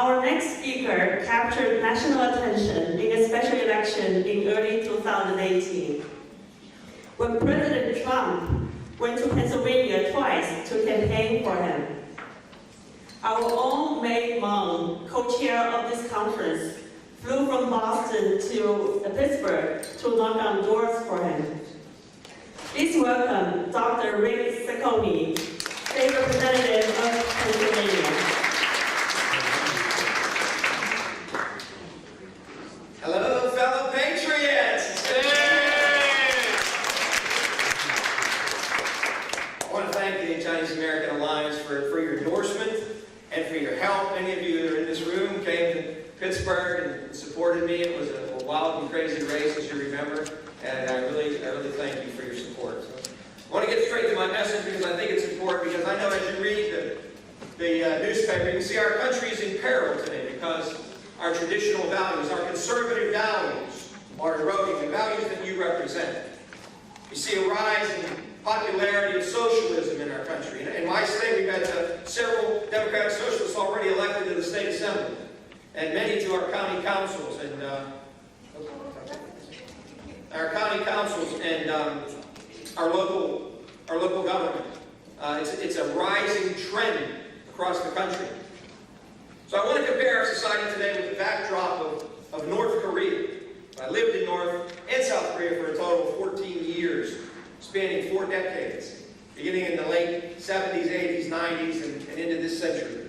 Our next speaker captured national attention in a special election in early 2018. When President Trump went to Pennsylvania twice to campaign for him. Our own May Meng, co-chair of this conference, flew from Boston to Pittsburgh to knock on doors for him. Please welcome Dr. Rick Saccone, State Representative of Pennsylvania. Hello, fellow patriots! I want to thank the Chinese American Alliance for your endorsement and for your help. Many of you that are in this room came to Pittsburgh and supported me. It was a wild and crazy race, as you remember, and I really thank you for your support. So, I want to get straight to my message because I think it's important, because I know as you read the newspaper, you can see our country is in peril today because our traditional values, our conservative values, are eroding, the values that you represent. You see a rise in popularity of socialism in our country. In my state, we've had several Democratic socialists already elected to the state assembly, and many to our county councils and our local government. It's a rising trend across the country. So I want to compare our society today with the backdrop of North Korea. I lived in North and South Korea for a total of 14 years, spanning 4 decades, beginning in the late 70s, 80s, 90s, and into this century.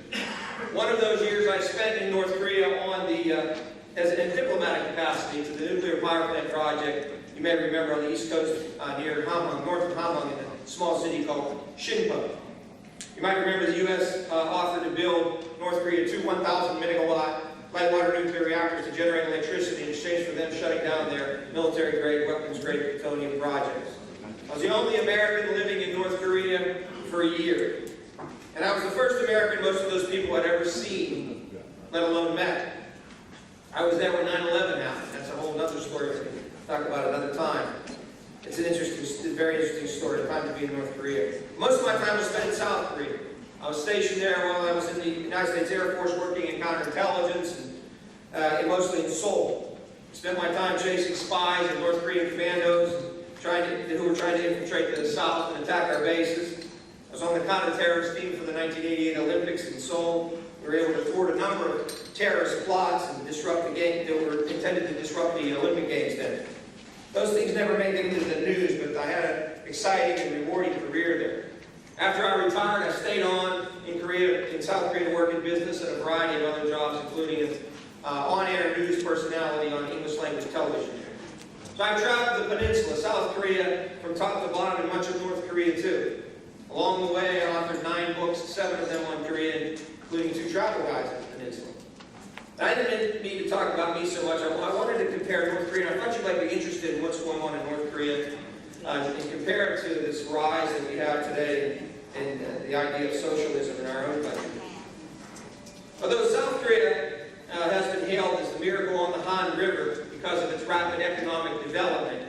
One of those years I spent in North Korea on as in diplomatic capacity to the nuclear power plant project. You may remember on the East Coast near Hamhung, north of Hamhung, in a small city called Sinpo. You might remember the U.S. offered to build North Korea 2 1,000-megawatt light water nuclear reactors to generate electricity in exchange for them shutting down their military-grade, weapons-grade plutonium projects. I was the only American living in North Korea for a year. And I was the first American most of those people had ever seen, let alone met. I was there when 9/11 happened. That's a whole other story we can talk about another time. It's a very interesting story, the time to be in North Korea. Most of my time was spent in South Korea. I was stationed there while I was in the United States Air Force working in counterintelligence, and mostly in Seoul. I spent my time chasing spies and North Korean commandos who were trying to infiltrate the South and attack our bases. I was on the counter-terrorist team for the 1988 Olympics in Seoul. We were able to thwart a number of terrorist plots and disrupt the game that were intended to disrupt the Olympic Games then. Those things never made it into the news, but I had an exciting and rewarding career there. After I retired, I stayed on in South Korea to work in business and a variety of other jobs, including an on-air news personality on English language television. So I've traveled the peninsula, South Korea, from top to bottom, and much of North Korea too. Along the way, I authored 9 books, 7 of them on Korean, including 2 travel guides on the peninsula. I didn't mean to talk about me so much. I wanted to compare North Korea, and I thought you might be interested in what's going on in North Korea, and compare it to this rise that we have today in the idea of socialism in our own country. Although South Korea has been hailed as the miracle on the Han River because of its rapid economic development,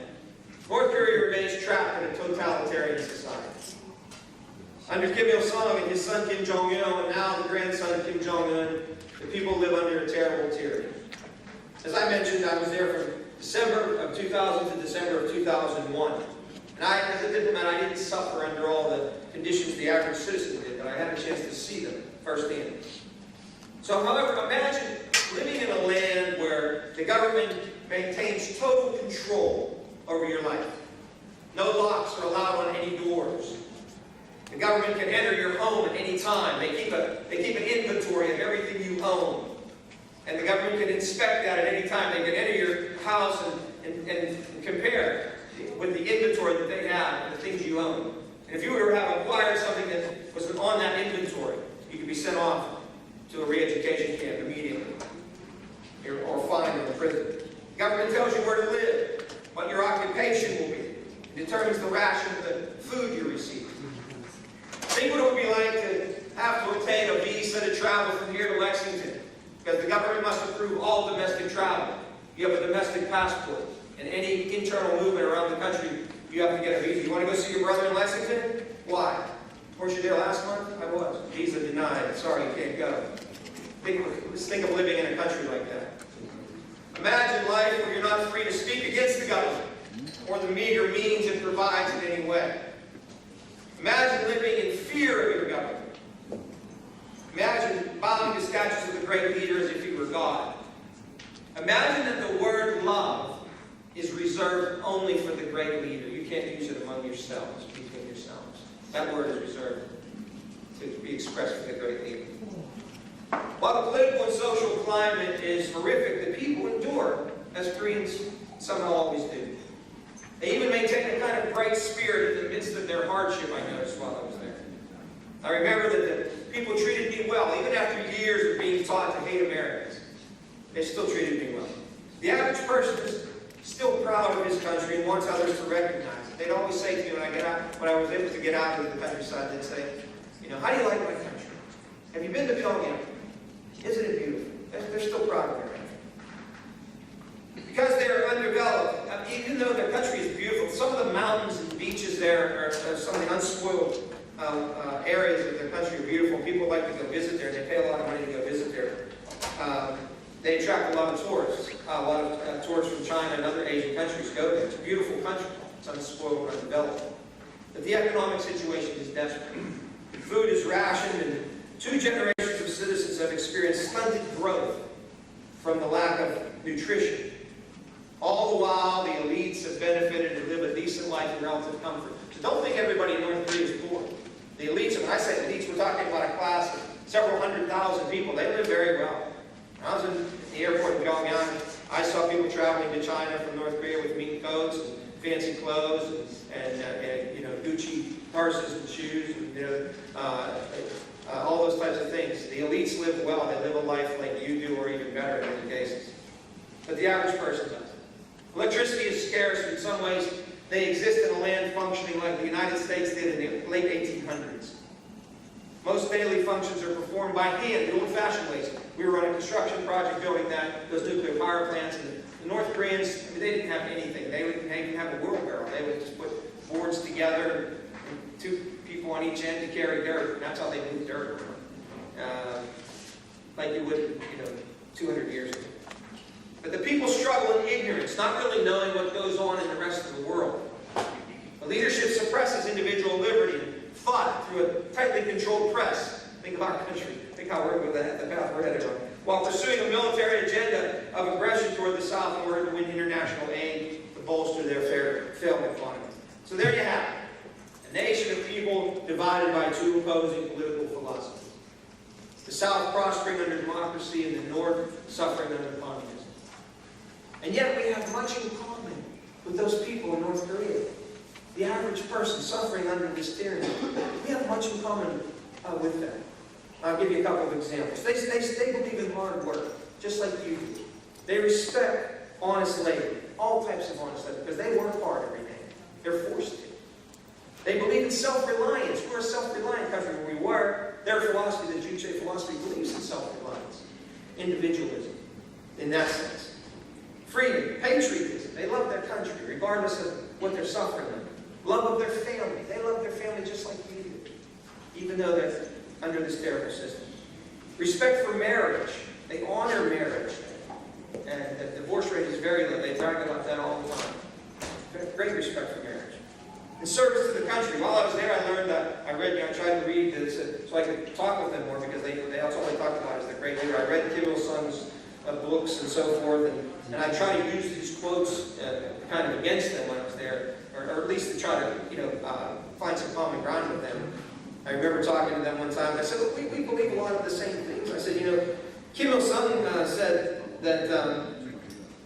North Korea remains trapped in a totalitarian society. Under Kim Il-sung and his son Kim Jong-il, and now the grandson Kim Jong-un, the people live under a terrible tyranny. As I mentioned, I was there from December of 2000 to December of 2001. And as a diplomat, I didn't suffer under all the conditions the average citizen did, but I had a chance to see them firsthand. So, however, imagine living in a land where the government maintains total control over your life. No locks are allowed on any doors. The government can enter your home at any time. They keep an inventory of everything you own. And the government can inspect that at any time. They can enter your house and compare with the inventory that they have and the things you own. And if you were to have acquired something that was on that inventory, you could be sent off to a re-education camp immediately, or fined in prison. The government tells you where to live, what your occupation will be. It determines the ration of the food you receive. Think what it would be like to have to obtain a visa to travel from here to Lexington, because the government must approve all domestic travel. You have a domestic passport, and any internal movement around the country, you have to get a visa. You want to go see your brother in Lexington? Why? Weren't you there last month? I was. Visa denied. Sorry, you can't go. Let's think of living in a country like that. Imagine life where you're not free to speak against the government or the meager means it provides in any way. Imagine living in fear of your government. Imagine bowing to statues of the great leader as if he were God. Imagine that the word love is reserved only for the great leader. You can't use it among yourselves, between yourselves. That word is reserved to be expressed for the great leader. While the political and social climate is horrific, the people endure, as Koreans somehow always do. They even maintain a kind of bright spirit in the midst of their hardship, I noticed while I was there. I remember that the people treated me well, even after years of being taught to hate Americans. They still treated me well. The average person is still proud of his country and wants others to recognize it. They'd always say to me when I was able to get out into the countryside, they'd say, how do you like my country? Have you been to Pyongyang? Isn't it beautiful? They're still proud of their country. Because they're undeveloped, even though their country is beautiful, some of the mountains and beaches there are some of the unspoiled areas of their country are beautiful. People like to go visit there. They pay a lot of money to go visit there. They attract a lot of tourists. A lot of tourists from China and other Asian countries go there. It's a beautiful country. It's unspoiled and undeveloped. But the economic situation is desperate. Food is rationed, and 2 generations of citizens have experienced stunted growth from the lack of nutrition. All the while, the elites have benefited and live a decent life in relative comfort. So don't think everybody in North Korea is poor. The elites, and when I say elites, we're talking about a class of several 100,000 people. They live very well. When I was in the airport in Pyongyang, I saw people traveling to China from North Korea with mink coats and fancy clothes and Gucci purses and shoes and all those types of things. The elites live well. They live a life like you do, or even better in many cases. But the average person doesn't. Electricity is scarce. In some ways, they exist in a land functioning like the United States did in the late 1800s. Most daily functions are performed by hand, the old-fashioned ways. We were on a construction project building those nuclear power plants, and the North Koreans, they didn't have anything. They didn't even have a wheelbarrow. They would just put boards together, and 2 people on each end to carry dirt. And that's how they moved dirt around, like you would, 200 years ago. But the people struggle in ignorance, not really knowing what goes on in the rest of the world. The leadership suppresses individual liberty and thought through a tightly controlled press. Think of our country. Think how we're with the path we're headed on. While pursuing a military agenda of aggression toward the South in order to win international aid to bolster their failing economy. So there you have it. A nation of people divided by 2 opposing political philosophies. The South prospering under democracy and the North suffering under communism. And yet we have much in common with those people in North Korea. The average person suffering under this tyranny. We have much in common with them. I'll give you a couple of examples. They believe in hard work, just like you do. They respect honest labor, all types of honest labor, because they work hard every day. They're forced to. They believe in self-reliance. We're a self-reliant country where we were. Their philosophy, the Juche philosophy, believes in self-reliance. Individualism, in that sense. Freedom, patriotism. They love their country, regardless of what they're suffering under. Love of their family. They love their family just like we do, even though they're under this terrible system. Respect for marriage. They honor marriage. And the divorce rate is very low. They brag about that all the time. Great respect for marriage. In service to the country. While I was there, I learned that I tried to read this so I could talk with them more, because that's all they talked about is the great leader. I read Kim Il-sung's books and so forth, and I try to use these quotes kind of against them when I was there, or at least to try to find some common ground with them. I remember talking to them one time. I said, look, we believe a lot of the same things. I said, Kim Il-sung said that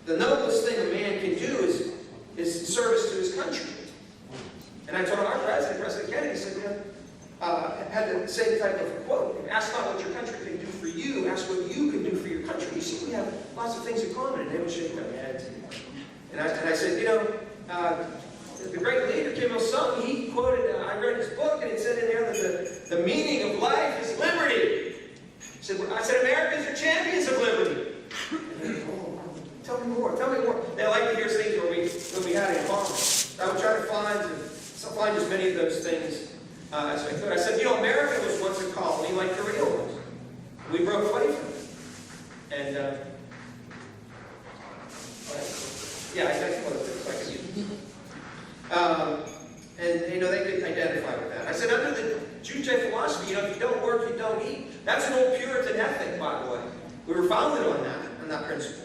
the noblest thing a man can do is service to his country. And I told our President Kennedy, said, had the same type of quote. Ask not what your country can do for you, ask what you can do for your country. You see, we have lots of things in common, and they would shake their heads. And I said, the great leader, Kim Il-sung, he quoted, I read his book, and it said in there that the meaning of life is liberty. I said, Americans are champions of liberty. And they go, oh, tell me more. They like to hear things where we had in common. I would try to find as many of those things as I could. I said, America was once a colony like Korea was. We broke away from it. And, yeah, that's what it looks like. And, you know, they could identify with that. I said, under the Juche philosophy, you know, if you don't work, you don't eat. That's an old Puritan ethic, by the way. We were founded on that principle.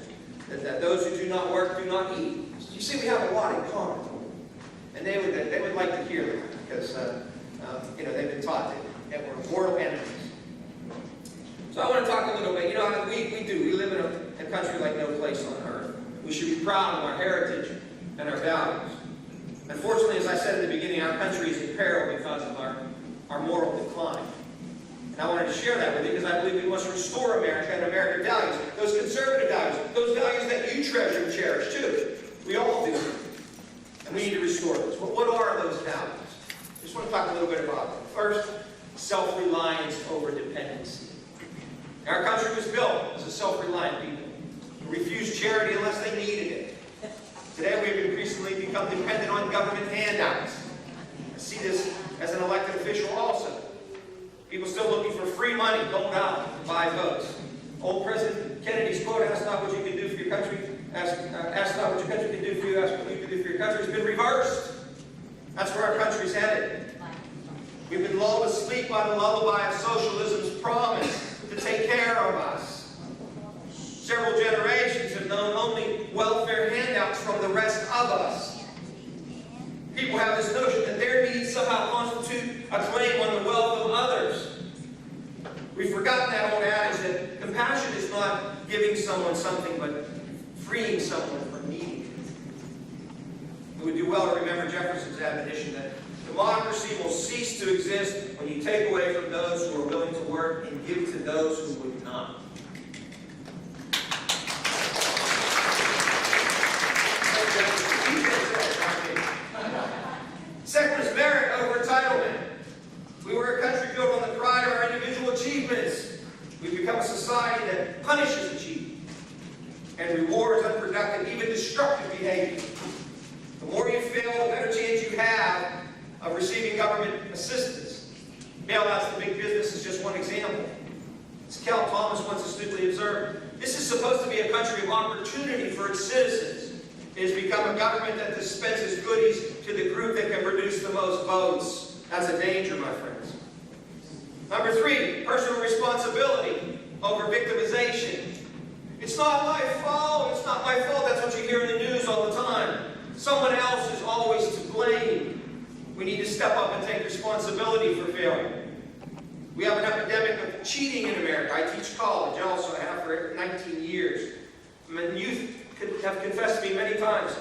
That those who do not work do not eat. You see, we have a lot in common. And they would like to hear that because, you know, they've been taught that we're mortal enemies. So I want to talk a little bit. You know, we live in a country like no place on earth. We should be proud of our heritage and our values. Unfortunately, as I said at the beginning, our country is in peril because of our moral decline. And I wanted to share that with you because I believe we must restore America and American values. Those conservative values, those values that you treasure and cherish too. We all do. And we need to restore those. But what are those values? I just want to talk a little bit about them. First, self-reliance over dependency. Our country was built as a self-reliant people who refused charity unless they needed it. Today we've increasingly become dependent on government handouts. I see this as an elected official also. People still looking for free money, doled out to buy votes. Old President Kennedy's quote, ask not what you can do for your country, ask not what your country can do for you, ask what you can do for your country, has been reversed. That's where our country's headed. We've been lulled to sleep by the lullaby of socialism's promise to take care of us. Several generations have known only welfare handouts from the rest of us. People have this notion that their needs somehow constitute a claim on the wealth of others. We've forgotten that old adage that compassion is not giving someone something, but freeing someone from needing it. We would do well to remember Jefferson's admonition that democracy will cease to exist when you take away from those who are willing to work and give to those who would not. Second is merit over entitlement. We were a country built on the pride of our individual achievements. We've become a society that punishes achievement and rewards unproductive, even destructive behavior. The more you fail, the better chance you have of receiving government assistance. Bailouts to big business is just one example. As Cal Thomas once astutely observed, this is supposed to be a country of opportunity for its citizens. It has become a government that dispenses goodies to the group that can produce the most votes. That's a danger, my friends. Number three, personal responsibility over victimization. It's not my fault. It's not my fault. That's what you hear in the news all the time. Someone else is always to blame. We need to step up and take responsibility for failure. We have an epidemic of cheating in America. I teach college also. I have for 19 years. Youth have confessed to me many times,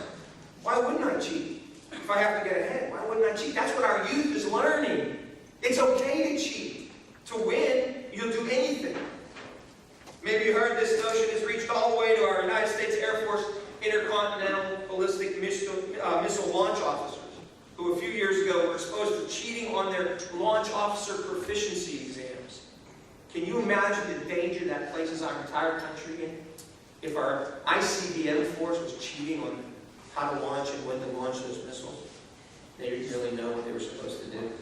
why wouldn't I cheat? If I have to get ahead, why wouldn't I cheat? That's what our youth is learning. It's okay to cheat. To win, you'll do anything. Maybe you heard this notion has reached all the way to our United States Air Force intercontinental ballistic missile launch officers, who a few years ago were exposed to cheating on their launch officer proficiency exams. Can you imagine the danger that places our entire country in? If our ICBM force was cheating on how to launch and when to launch those missiles, they didn't really know what they were supposed to do.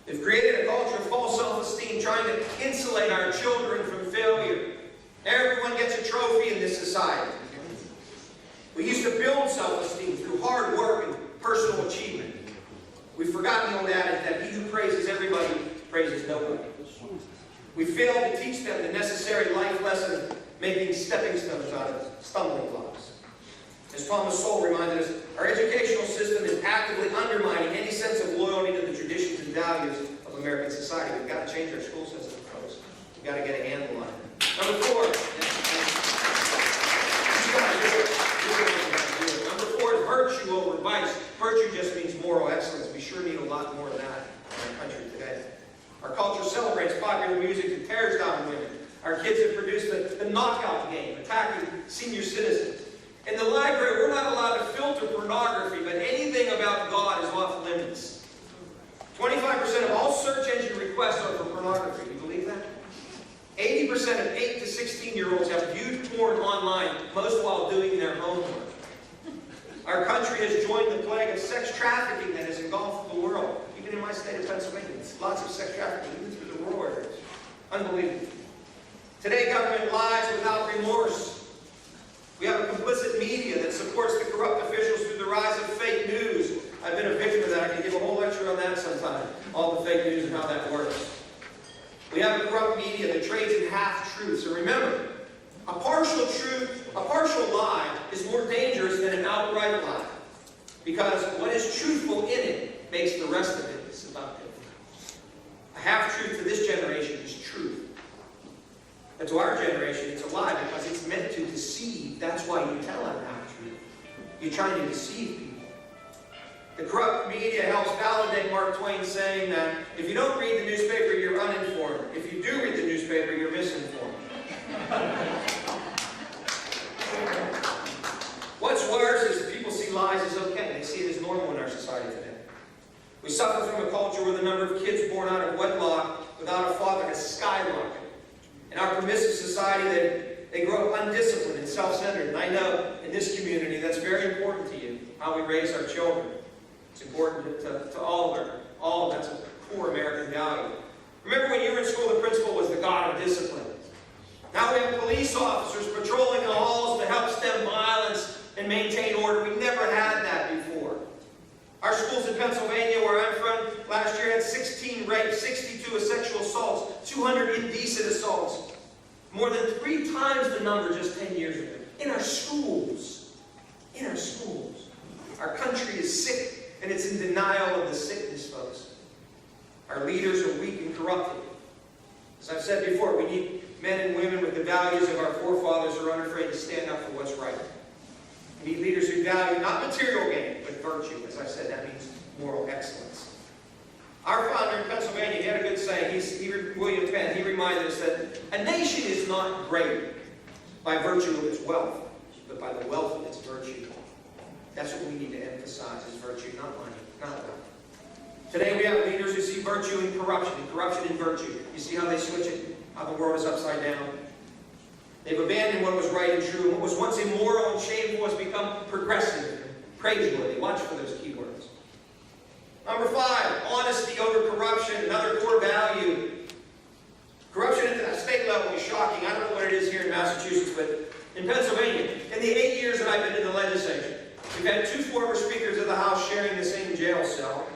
They've created a culture of false self-esteem, trying to insulate our children from failure. Everyone gets a trophy in this society. We used to build self-esteem through hard work and personal achievement. We've forgotten the old adage that he who praises everybody praises nobody. We failed to teach them the necessary life lesson of making stepping stones out of stumbling blocks. As Thomas Sowell reminded us, our educational system is actively undermining any sense of loyalty to the traditions and values of American society. We've got to change our school system, folks. We've got to get a handle on it. Number four. Number four is virtue over vice. Virtue just means moral excellence. We sure need a lot more of that in our country today. Our culture celebrates popular music that tears down women. Our kids have produced the knockout game, attacking senior citizens. In the library, we're not allowed to filter pornography, but anything about God is off limits. 25% of all search engine requests are for pornography. Do you believe that? 80% of 8 to 16-year-olds have viewed porn online, most while doing their homework. Our country has joined the plague of sex trafficking that has engulfed the world. Even in my state of Pennsylvania, lots of sex trafficking, even through the rural areas. Unbelievable. Today, government lies without Remember, a partial truth, a partial lie is more dangerous than an outright lie. Because what is truthful in it makes the rest of it seductive. A half-truth to this generation is truth. But to our generation, it's a lie because it's meant to deceive. That's why you tell a half-truth. You're trying to deceive people. The corrupt media helps validate Mark Twain saying that if you don't read the newspaper, you're uninformed. If you do read the newspaper, you're misinformed. What's worse is that people see lies as okay. They see it as normal in our society today. We suffer from a culture where the number of kids born out of wedlock without a father has skyrocketed. In our permissive society, they grow up undisciplined and self-centered. And I know in this community that's very important to you, how we raise our children. It's important to all of that's a core American value. Remember when you were in school, the principal was the god of discipline. Now we have police officers patrolling the halls to help stem violence and maintain order. We never had that before. Our schools in Pennsylvania, where I'm from, last year had 16 rapes, 62 sexual assaults, 200 indecent assaults. More than 3 times the number just 10 years ago. In our schools. In our schools. Our country is sick, and it's in denial of the sickness, folks. Our leaders are weak and corrupted. As I've said before, we need men and women with the values of our forefathers who are unafraid to stand up for what's right. We need leaders who value not material gain, but virtue. As I said, that means moral excellence. Our founder in Pennsylvania, he had a good saying. William Penn, he reminded us that a nation is not great by virtue of its wealth, but by the wealth of its virtue. That's what we need to emphasize, is virtue, not money, not wealth. Today we have leaders who see virtue in corruption, and corruption in virtue. You see how they switch it? How the world is upside down? They've abandoned what was right and true, and what was once immoral and shameful has become progressive and praiseworthy. Watch for those keywords. Number 5, honesty over corruption, another core value. Corruption at the state level is shocking. I don't know what it is here in Massachusetts, but in Pennsylvania, in the 8 years that I've been in the legislature, we've had 2 former speakers of the House sharing the same jail cell.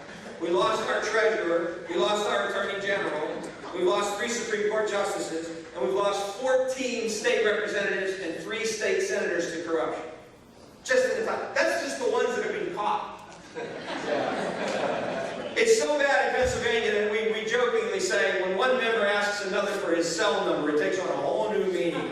We lost our treasurer, we lost our attorney general, we've lost 3 Supreme Court justices, and we've lost 14 state representatives and 3 state senators to corruption. Just in the time. That's just the ones that have been caught. It's so bad in Pennsylvania that we jokingly say, when one member asks another for his cell number, it takes on a whole new meaning.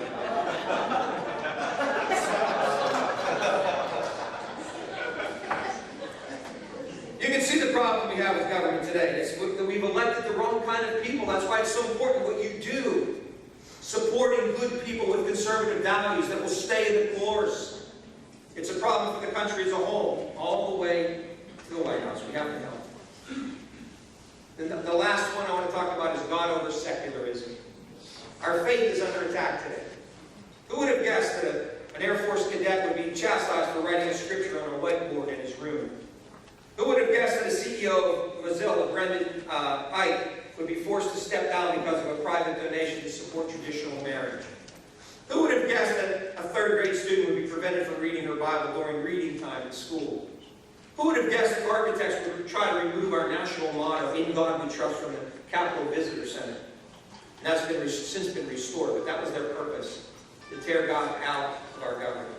You can see the problem we have with government today. It's that we've elected the wrong kind of people. That's why it's so important what you do. Supporting good people with conservative values that will stay the course. It's a problem for the country as a whole, all the way to the White House. We have to help. The last one I want to talk about is God over secularism. Our faith is under attack today. Who would have guessed that an Air Force cadet would be chastised for writing a scripture on a whiteboard in his room? Who would have guessed that a CEO of Mozilla, Brendan Ike, would be forced to step down because of a private donation to support traditional marriage? Who would have guessed that a 3rd grade student would be prevented from reading her Bible during reading time at school? Who would have guessed that architects would try to remove our national motto, "In God We Trust," from the Capitol Visitor Center? And that's since been restored, but that was their purpose, to tear God out of our government.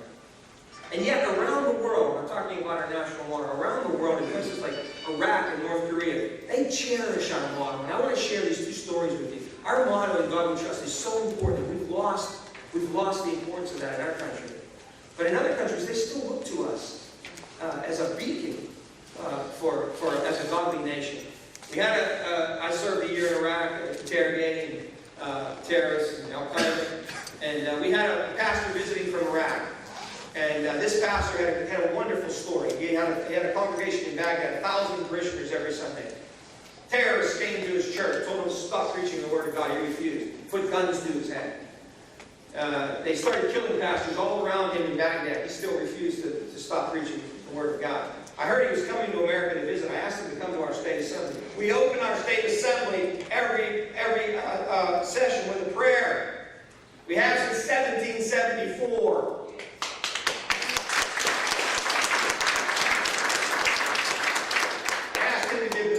And yet, around the world, I'm talking about our national motto, around the world, in places like Iraq and North Korea, they cherish our motto. And I want to share these 2 stories with you. Our motto, "In God We Trust," is so important. We've lost the importance of that in our country. But in other countries, they still look to us as a beacon as a godly nation. We had I served a year in Iraq, interrogating terrorists and Al-Qaeda, and we had a pastor visiting from Iraq. And this pastor had a wonderful story. He had a congregation in Baghdad, 1,000 parishioners every Sunday. Terrorists came to his church, told him to stop preaching the Word of God. He refused. Put guns to his head. They started killing pastors all around him in Baghdad. He still refused to stop preaching the Word of God. I heard he was coming to America to visit. I asked him to come to our state assembly. We open our state assembly every session with a prayer. We have since 1774.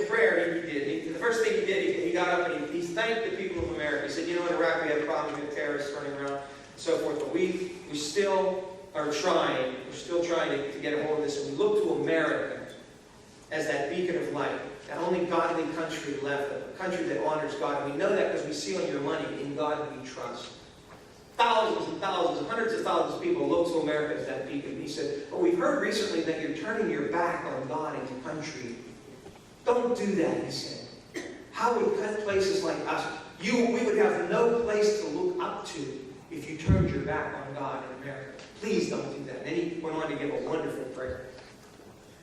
Prayer, he did. The first thing he did, he got up and he thanked the people of America. He said, "You know, in Iraq we have problems with terrorists running around. we still are trying, we're still trying to get a hold of this, and we look to America as that beacon of light, that only godly country left, a country that honors God. And we know that because we see on your money, in God we trust. Thousands and thousands, hundreds of thousands of people look to America as that beacon. He said, "Well, we've heard recently that you're turning your back on God and your country. Don't do that," he said. "How would places like us, we would have no place to look up to if you turned your back on God and America. Please don't do that." And then he went on to give a wonderful prayer.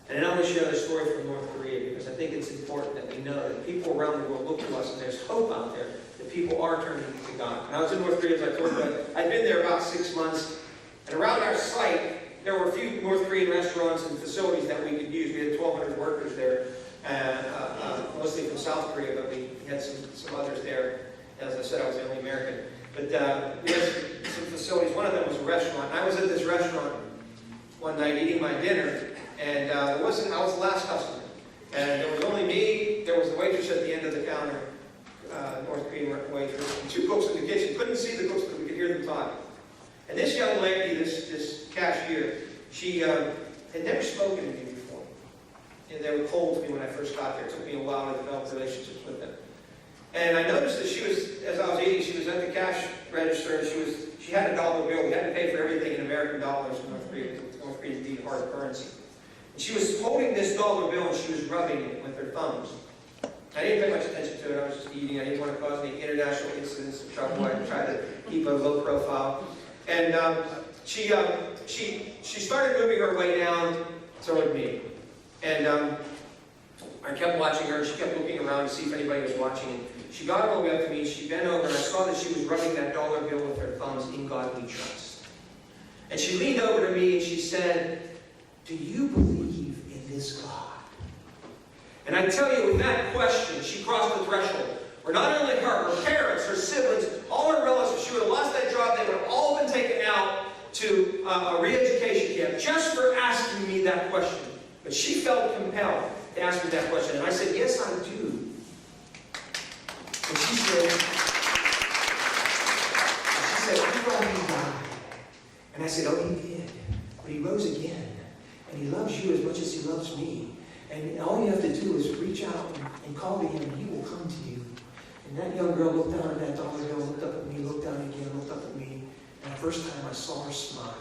And then I'm going to share the story from North Korea, because I think it's important that we know that people around the world look to us, and there's hope out there that people are turning to God. When I was in North Korea, as I told you, I'd been there about 6 months, and around our site, there were a few North Korean restaurants and facilities that we could use. We had 1,200 workers there, mostly from South Korea, but we had some others there. As I said, I was the only American. But we had some facilities. One of them was a restaurant. I was at this restaurant one night eating my dinner, and I was the last customer. And there was only me, there was the waitress at the end of the counter, North Korean waitress, and 2 cooks in the kitchen. Couldn't see the cooks, but we could hear them talking. And this young lady, this cashier, she had never spoken to me before. And they were cold to me when I first got there. It took me a while to develop relationships with them. And I noticed that she was, as I was eating, she was at the cash register, and she had a dollar bill. We had to pay for everything in American dollars in North Korea. North Korea is indeed hard currency. And she was holding this dollar bill, and she was rubbing it with her thumbs. I didn't pay much attention to it. I was just eating. I didn't want to cause any international incidents of trouble. I tried to keep a low profile. And she started moving her way down toward me. And I kept watching her, and she kept looking around to see if anybody was watching. She got all the way up to me, she bent over, and I saw that she was rubbing that dollar bill with her thumbs. "In God we trust." And she leaned over to me and she said, "Do you believe in this God?" And I tell you, with that question, she crossed the threshold where not only her parents, her siblings, all her relatives, she would have lost that job, they would have all been taken out to a re-education camp just for asking me that question. But she felt compelled to ask me that question. And I said, "Yes, I do." And she said, "You thought he died." And I said, "Oh, he did. But he rose again. And he loves you as much as he loves me. And all you have to do is reach out and call to him, and he will come to you." And that young girl looked down at that dollar bill, looked up at me, looked down again, looked up at me. And the first time I saw her smile.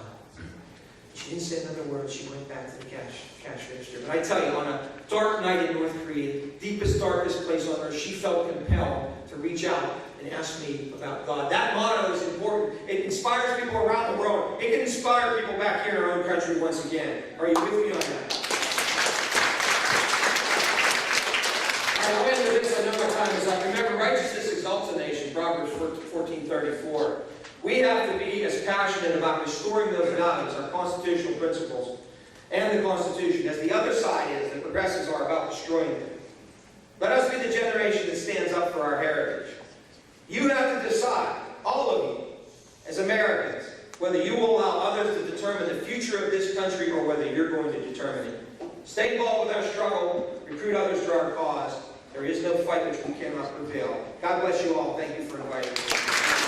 She didn't say another word. She went back to the cash register. But I tell you, on a dark night in North Korea, deepest, darkest place on earth, she felt compelled to reach out and ask me about God. That motto is important. It inspires people around the world. It can inspire people back here in our own country once again. Are you with me on that? I went into this a number of times. I remember righteousness exalts a nation, Proverbs 14:34. We have to be as passionate about restoring those values, our constitutional principles, and the Constitution, as the other side is, the progressives are about destroying them. Let us be the generation that stands up for our heritage. You have to decide, all of you, as Americans, whether you will allow others to determine the future of this country or whether you're going to determine it. Stay involved with our struggle, recruit others to our cause. There is no fight which we cannot prevail. God bless you all. Thank you for inviting me.